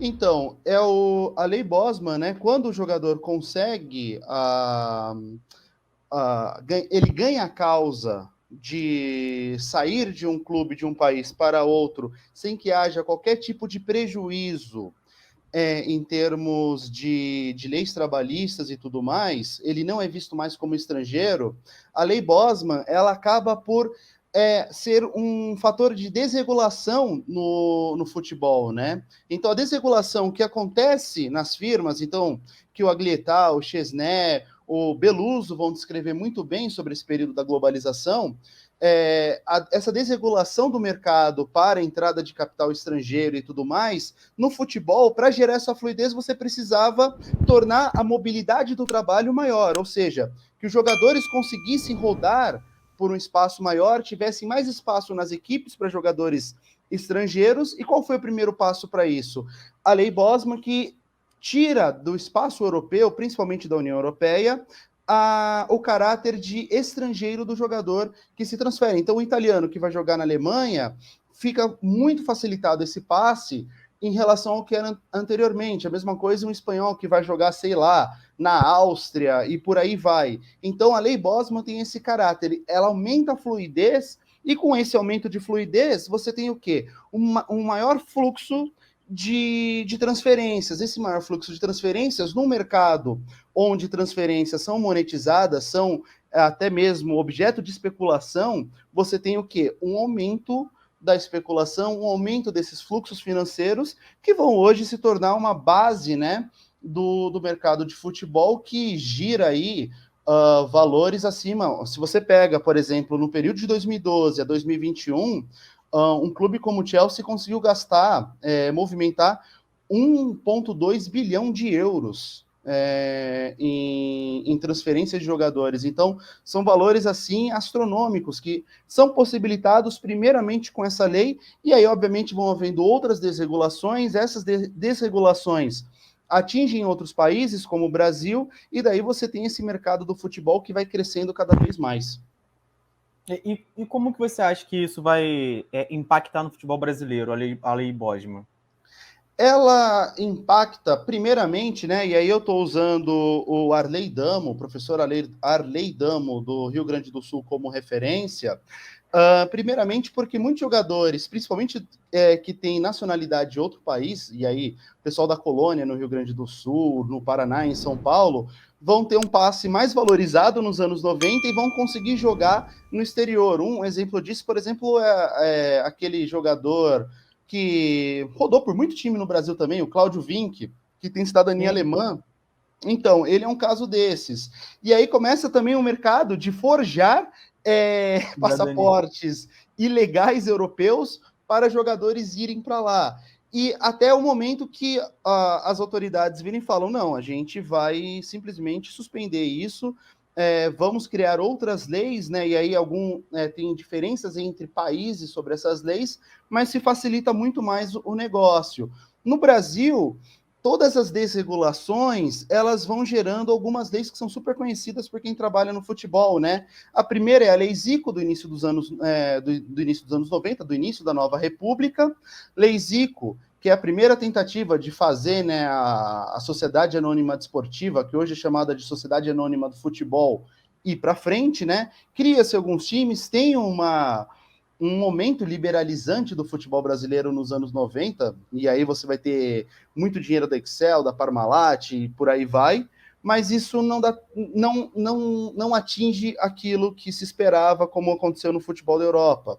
Então, a Lei Bosman, né? Quando o jogador consegue ele ganha a causa de sair de um clube, de um país para outro, sem que haja qualquer tipo de prejuízo em termos de leis trabalhistas e tudo mais, ele não é visto mais como estrangeiro, a Lei Bosman ela acaba por ser um fator de desregulação no futebol, né? Então, a desregulação que acontece nas firmas, então, que o Aglietá, o Chesney, o Beluso vão descrever muito bem sobre esse período da globalização, essa desregulação do mercado para a entrada de capital estrangeiro e tudo mais, no futebol, para gerar essa fluidez, você precisava tornar a mobilidade do trabalho maior, ou seja, que os jogadores conseguissem rodar por um espaço maior, tivessem mais espaço nas equipes para jogadores estrangeiros. E qual foi o primeiro passo para isso? A Lei Bosman, que tira do espaço europeu, principalmente da União Europeia, o caráter de estrangeiro do jogador que se transfere. Então, o italiano que vai jogar na Alemanha, fica muito facilitado esse passe em relação ao que era anteriormente. A mesma coisa um espanhol que vai jogar, sei lá, na Áustria e por aí vai. Então, a Lei Bosman tem esse caráter. Ela aumenta a fluidez e com esse aumento de fluidez, você tem o quê? Um maior fluxo de transferências. Esse maior fluxo de transferências no mercado onde transferências são monetizadas, são até mesmo objeto de especulação, você tem o quê? Um aumento da especulação, um aumento desses fluxos financeiros que vão hoje se tornar uma base, né, do mercado de futebol que gira aí valores acima. Se você pega, por exemplo, no período de 2012 a 2021, um clube como o Chelsea conseguiu movimentar 1,2 bilhão de euros em transferência de jogadores. Então, são valores, assim, astronômicos, que são possibilitados primeiramente com essa lei, e aí, obviamente, vão havendo outras desregulações, essas desregulações atingem outros países, como o Brasil, e daí você tem esse mercado do futebol que vai crescendo cada vez mais. E como que você acha que isso vai impactar no futebol brasileiro, a lei Bosman? Ela impacta primeiramente, né? E aí eu estou usando o Arley Damo, o professor Arley Damo do Rio Grande do Sul como referência. Primeiramente porque muitos jogadores, principalmente que têm nacionalidade de outro país, e aí o pessoal da colônia no Rio Grande do Sul, no Paraná, em São Paulo, vão ter um passe mais valorizado nos anos 90 e vão conseguir jogar no exterior. Um exemplo disso, por exemplo, é aquele jogador que rodou por muito time no Brasil também, o Cláudio Vinck, que tem cidadania alemã. Então, ele é um caso desses. E aí começa também o mercado de forjar passaportes ilegais europeus para jogadores irem para lá. E até o momento que as autoridades virem e falam, não, a gente vai simplesmente suspender isso, vamos criar outras leis, né? E aí tem diferenças entre países sobre essas leis, mas se facilita muito mais o negócio. No Brasil, todas as desregulações, elas vão gerando algumas leis que são super conhecidas por quem trabalha no futebol, né? A primeira é a Lei Zico, do início dos anos, do início dos anos 90, do início da Nova República. Lei Zico, que é a primeira tentativa de fazer, né, a Sociedade Anônima Desportiva, que hoje é chamada de Sociedade Anônima do Futebol, ir para frente, né? Cria-se alguns times, tem um momento liberalizante do futebol brasileiro nos anos 90, e aí você vai ter muito dinheiro da Excel, da Parmalat, e por aí vai, mas isso não atinge aquilo que se esperava, como aconteceu no futebol da Europa.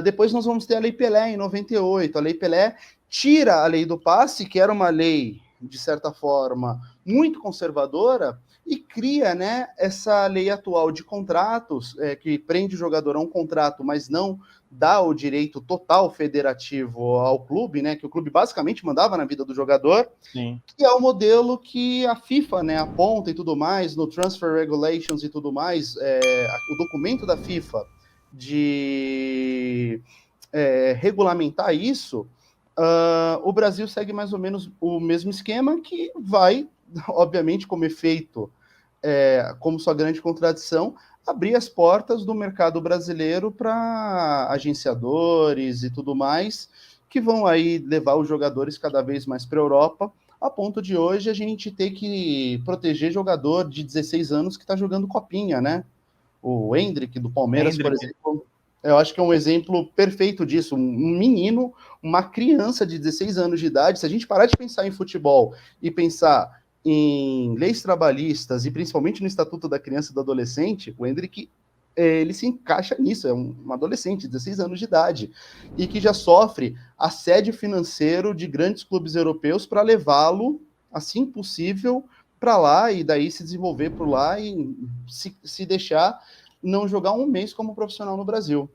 Depois nós vamos ter a Lei Pelé, em 98. A Lei Pelé tira a lei do passe, que era uma lei, de certa forma, muito conservadora, e cria, né, essa lei atual de contratos, que prende o jogador a um contrato, mas não dá o direito total federativo ao clube, né, que o clube basicamente mandava na vida do jogador. Sim. Que é o modelo que a FIFA, né, aponta e tudo mais, no Transfer Regulations e tudo mais, o documento da FIFA de regulamentar isso. O Brasil segue mais ou menos o mesmo esquema, que vai, obviamente, como efeito, como sua grande contradição, abrir as portas do mercado brasileiro para agenciadores e tudo mais, que vão aí levar os jogadores cada vez mais para a Europa, a ponto de hoje a gente ter que proteger jogador de 16 anos que está jogando copinha, né? O Endrick, do Palmeiras, por exemplo, eu acho que é um exemplo perfeito disso. Um menino, uma criança de 16 anos de idade, se a gente parar de pensar em futebol e pensar em leis trabalhistas, e principalmente no Estatuto da Criança e do Adolescente, o Endrick, ele se encaixa nisso, é um adolescente de 16 anos de idade, e que já sofre assédio financeiro de grandes clubes europeus para levá-lo, assim possível, para lá, e daí se desenvolver por lá, e se deixar não jogar um mês como profissional no Brasil.